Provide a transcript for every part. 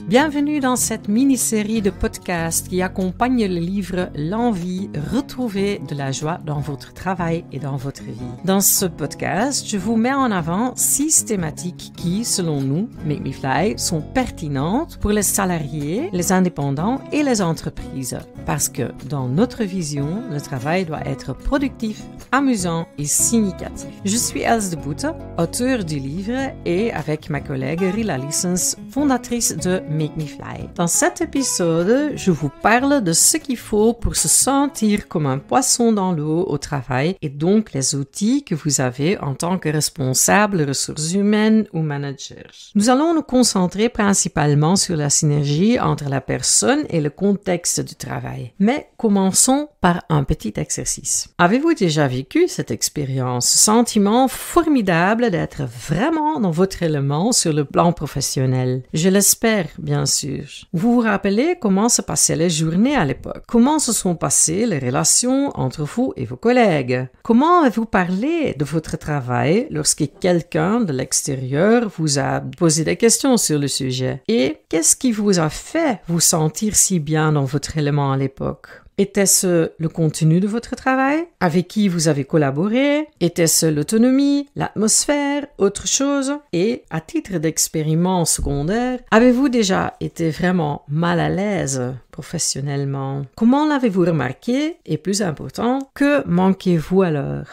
Bienvenue dans cette mini-série de podcasts qui accompagne le livre L'envie, retrouver de la joie dans votre travail et dans votre vie. Dans ce podcast, je vous mets en avant 6 thématiques qui, selon nous, Make Me Fly, sont pertinentes pour les salariés, les indépendants et les entreprises. Parce que dans notre vision, le travail doit être productif, amusant et significatif. Je suis Else de Boete, auteure du livre et avec ma collègue Rila Lissens, fondatrice de Make Me Fly. Dans cet épisode, je vous parle de ce qu'il faut pour se sentir comme un poisson dans l'eau au travail et donc les outils que vous avez en tant que responsable ressources humaines ou manager. Nous allons nous concentrer principalement sur la synergie entre la personne et le contexte du travail. Mais commençons par un petit exercice. Avez-vous déjà vécu cette expérience, ce sentiment formidable d'être vraiment dans votre élément sur le plan professionnel? Je l'espère, bien sûr. Vous vous rappelez comment se passaient les journées à l'époque? Comment se sont passées les relations entre vous et vos collègues? Comment avez-vous parlé de votre travail lorsque quelqu'un de l'extérieur vous a posé des questions sur le sujet? Et qu'est-ce qui vous a fait vous sentir si bien dans votre élément à l'époque? Était-ce le contenu de votre travail? Avec qui vous avez collaboré? Était-ce l'autonomie, l'atmosphère, autre chose? Et, à titre d'expériment secondaire, avez-vous déjà été vraiment mal à l'aise professionnellement? Comment l'avez-vous remarqué? Et plus important, que manquez-vous alors?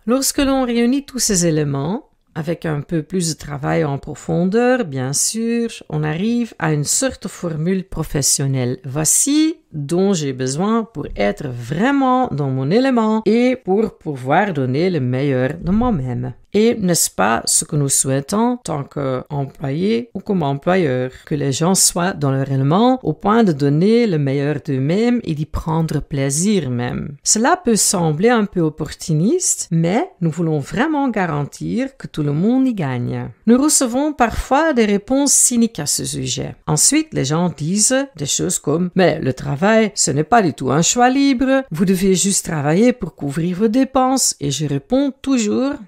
Lorsque l'on réunit tous ces éléments, avec un peu plus de travail en profondeur, bien sûr, on arrive à une sorte de formule professionnelle. Voici dont j'ai besoin pour être vraiment dans mon élément et pour pouvoir donner le meilleur de moi-même. Et n'est-ce pas ce que nous souhaitons tant qu'employés ou comme employeurs, que les gens soient dans leur élément au point de donner le meilleur d'eux-mêmes et d'y prendre plaisir même. Cela peut sembler un peu opportuniste, mais nous voulons vraiment garantir que tout le monde y gagne. Nous recevons parfois des réponses cyniques à ce sujet. Ensuite, les gens disent des choses comme « Mais le travail, ce n'est pas du tout un choix libre, vous devez juste travailler pour couvrir vos dépenses. » Et je réponds toujours «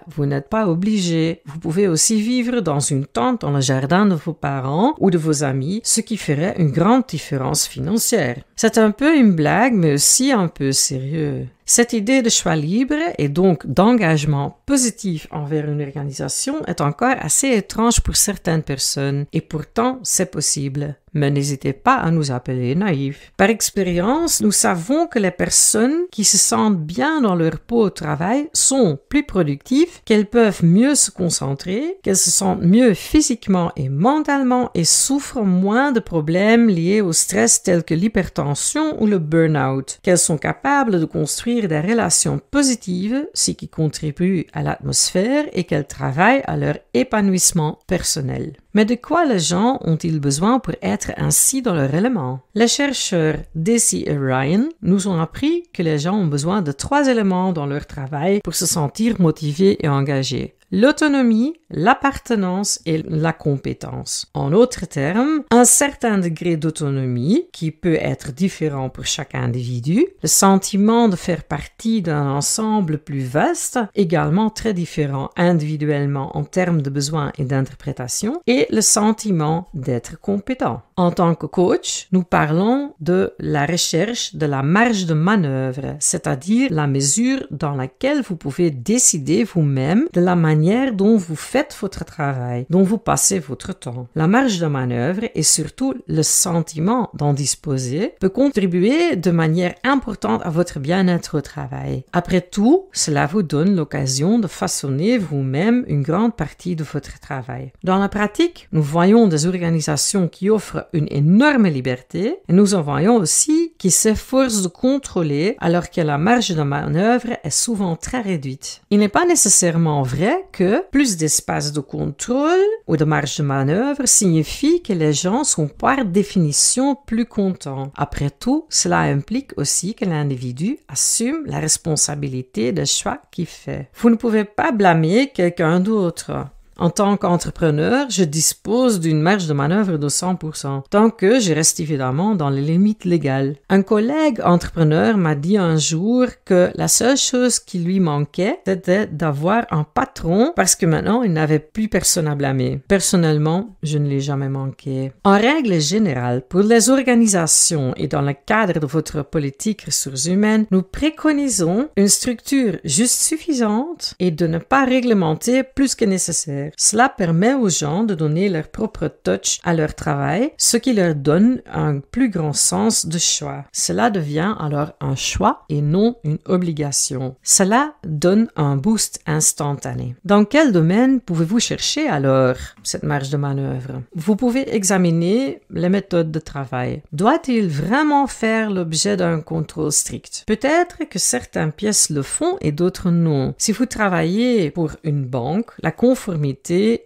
vous n'êtes pas obligé. Vous pouvez aussi vivre dans une tente dans le jardin de vos parents ou de vos amis, ce qui ferait une grande différence financière. » C'est un peu une blague, mais aussi un peu sérieux. Cette idée de choix libre et donc d'engagement positif envers une organisation est encore assez étrange pour certaines personnes et pourtant c'est possible. Mais n'hésitez pas à nous appeler naïfs. Par expérience, nous savons que les personnes qui se sentent bien dans leur peau au travail sont plus productives, qu'elles peuvent mieux se concentrer, qu'elles se sentent mieux physiquement et mentalement et souffrent moins de problèmes liés au stress tels que l'hypertension ou le burn-out, qu'elles sont capables de construire des relations positives, ce qui contribue à l'atmosphère et qu'elles travaillent à leur épanouissement personnel. Mais de quoi les gens ont-ils besoin pour être ainsi dans leur élément? Les chercheurs Deci et Ryan nous ont appris que les gens ont besoin de 3 éléments dans leur travail pour se sentir motivés et engagés. L'autonomie, l'appartenance et la compétence. En d'autres termes, un certain degré d'autonomie qui peut être différent pour chaque individu, le sentiment de faire partie d'un ensemble plus vaste, également très différent individuellement en termes de besoins et d'interprétation, et le sentiment d'être compétent. En tant que coach, nous parlons de la recherche de la marge de manœuvre, c'est-à-dire la mesure dans laquelle vous pouvez décider vous-même de la manière dont vous faites votre travail, dont vous passez votre temps. La marge de manœuvre et surtout le sentiment d'en disposer peut contribuer de manière importante à votre bien-être au travail. Après tout, cela vous donne l'occasion de façonner vous-même une grande partie de votre travail. Dans la pratique, nous voyons des organisations qui offrent une énorme liberté et nous en voyons aussi qui s'efforcent de contrôler alors que la marge de manœuvre est souvent très réduite. Il n'est pas nécessairement vrai que plus d'espace de contrôle ou de marge de manœuvre signifie que les gens sont par définition plus contents. Après tout, cela implique aussi que l'individu assume la responsabilité des choix qu'il fait. Vous ne pouvez pas blâmer quelqu'un d'autre. En tant qu'entrepreneur, je dispose d'une marge de manœuvre de 100%, tant que je reste évidemment dans les limites légales. Un collègue entrepreneur m'a dit un jour que la seule chose qui lui manquait, c'était d'avoir un patron parce que maintenant, il n'avait plus personne à blâmer. Personnellement, je ne l'ai jamais manqué. En règle générale, pour les organisations et dans le cadre de votre politique ressources humaines, nous préconisons une structure juste suffisante et de ne pas réglementer plus que nécessaire. Cela permet aux gens de donner leur propre touch à leur travail, ce qui leur donne un plus grand sens de choix. Cela devient alors un choix et non une obligation. Cela donne un boost instantané. Dans quel domaine pouvez-vous chercher alors cette marge de manœuvre? Vous pouvez examiner les méthodes de travail. Doit-il vraiment faire l'objet d'un contrôle strict? Peut-être que certaines pièces le font et d'autres non. Si vous travaillez pour une banque, la conformité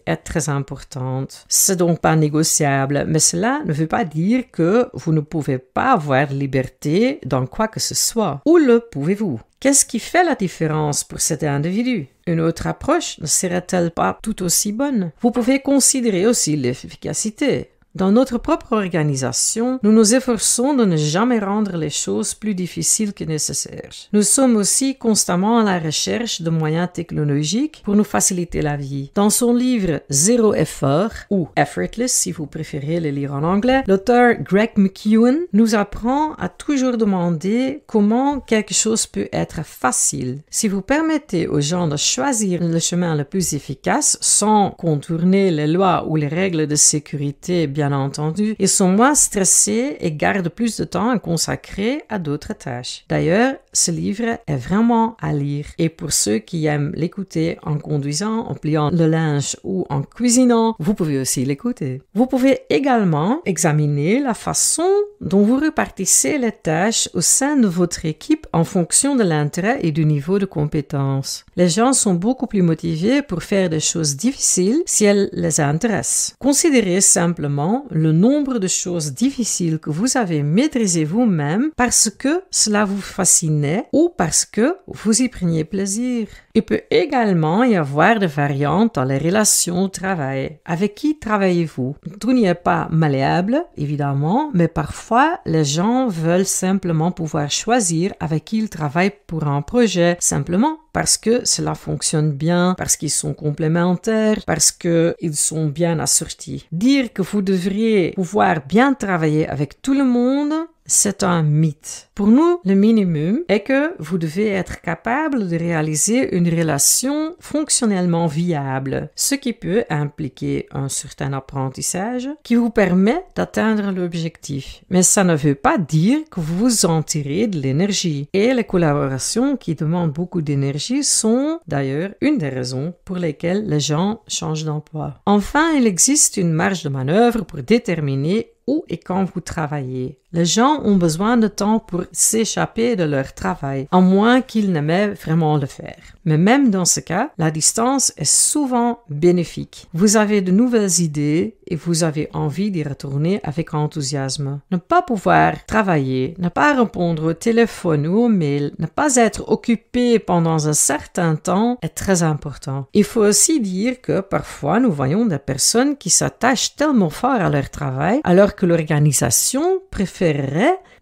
est très importante. C'est donc pas négociable, mais cela ne veut pas dire que vous ne pouvez pas avoir liberté dans quoi que ce soit. Ou le pouvez-vous? Qu'est-ce qui fait la différence pour cet individu? Une autre approche ne serait-elle pas tout aussi bonne? Vous pouvez considérer aussi l'efficacité. Dans notre propre organisation, nous nous efforçons de ne jamais rendre les choses plus difficiles que nécessaire. Nous sommes aussi constamment à la recherche de moyens technologiques pour nous faciliter la vie. Dans son livre Zéro effort, ou Effortless si vous préférez le lire en anglais, l'auteur Greg McKeown nous apprend à toujours demander comment quelque chose peut être facile. Si vous permettez aux gens de choisir le chemin le plus efficace sans contourner les lois ou les règles de sécurité bien entendu, ils sont moins stressés et gardent plus de temps à consacrer à d'autres tâches. D'ailleurs, ce livre est vraiment à lire. Et pour ceux qui aiment l'écouter en conduisant, en pliant le linge ou en cuisinant, vous pouvez aussi l'écouter. Vous pouvez également examiner la façon dont vous répartissez les tâches au sein de votre équipe en fonction de l'intérêt et du niveau de compétence. Les gens sont beaucoup plus motivés pour faire des choses difficiles si elles les intéressent. Considérez simplement le nombre de choses difficiles que vous avez maîtrisées vous-même parce que cela vous fascinait ou parce que vous y preniez plaisir. Il peut également y avoir des variantes dans les relations au travail. Avec qui travaillez-vous? Tout n'y est pas malléable, évidemment, mais parfois les gens veulent simplement pouvoir choisir avec qui ils travaillent pour un projet, simplement parce que cela fonctionne bien, parce qu'ils sont complémentaires, parce qu'ils sont bien assortis. Dire que vous devriez pouvoir bien travailler avec tout le monde, c'est un mythe. Pour nous, le minimum est que vous devez être capable de réaliser une relation fonctionnellement viable, ce qui peut impliquer un certain apprentissage qui vous permet d'atteindre l'objectif. Mais ça ne veut pas dire que vous en tirez de l'énergie. Et les collaborations qui demandent beaucoup d'énergie sont d'ailleurs une des raisons pour lesquelles les gens changent d'emploi. Enfin, il existe une marge de manœuvre pour déterminer où et quand vous travaillez. Les gens ont besoin de temps pour s'échapper de leur travail, à moins qu'ils n'aimaient vraiment le faire. Mais même dans ce cas, la distance est souvent bénéfique. Vous avez de nouvelles idées et vous avez envie d'y retourner avec enthousiasme. Ne pas pouvoir travailler, ne pas répondre au téléphone ou aux mails, ne pas être occupé pendant un certain temps est très important. Il faut aussi dire que parfois nous voyons des personnes qui s'attachent tellement fort à leur travail alors que l'organisation préférerait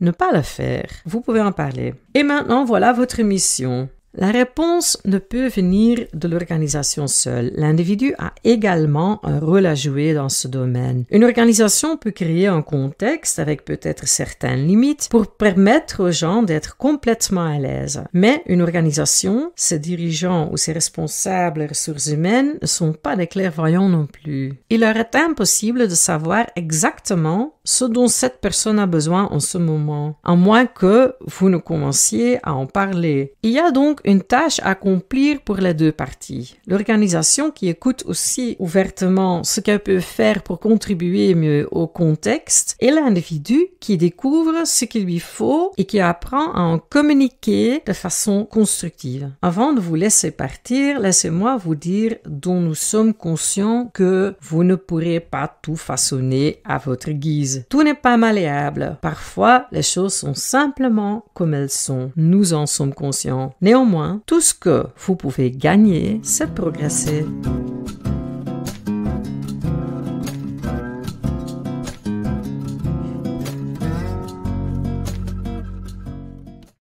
ne pas le faire. Vous pouvez en parler. Et maintenant, voilà votre mission. La réponse ne peut venir de l'organisation seule. L'individu a également un rôle à jouer dans ce domaine. Une organisation peut créer un contexte avec peut-être certaines limites pour permettre aux gens d'être complètement à l'aise. Mais une organisation, ses dirigeants ou ses responsables ressources humaines ne sont pas des clairvoyants non plus. Il leur est impossible de savoir exactement ce dont cette personne a besoin en ce moment, à moins que vous ne commenciez à en parler. Il y a donc une tâche à accomplir pour les deux parties. L'organisation qui écoute aussi ouvertement ce qu'elle peut faire pour contribuer mieux au contexte et l'individu qui découvre ce qu'il lui faut et qui apprend à en communiquer de façon constructive. Avant de vous laisser partir, laissez-moi vous dire dont nous sommes conscients que vous ne pourrez pas tout façonner à votre guise. Tout n'est pas malléable. Parfois, les choses sont simplement comme elles sont. Nous en sommes conscients. Néanmoins, tout ce que vous pouvez gagner, c'est progresser.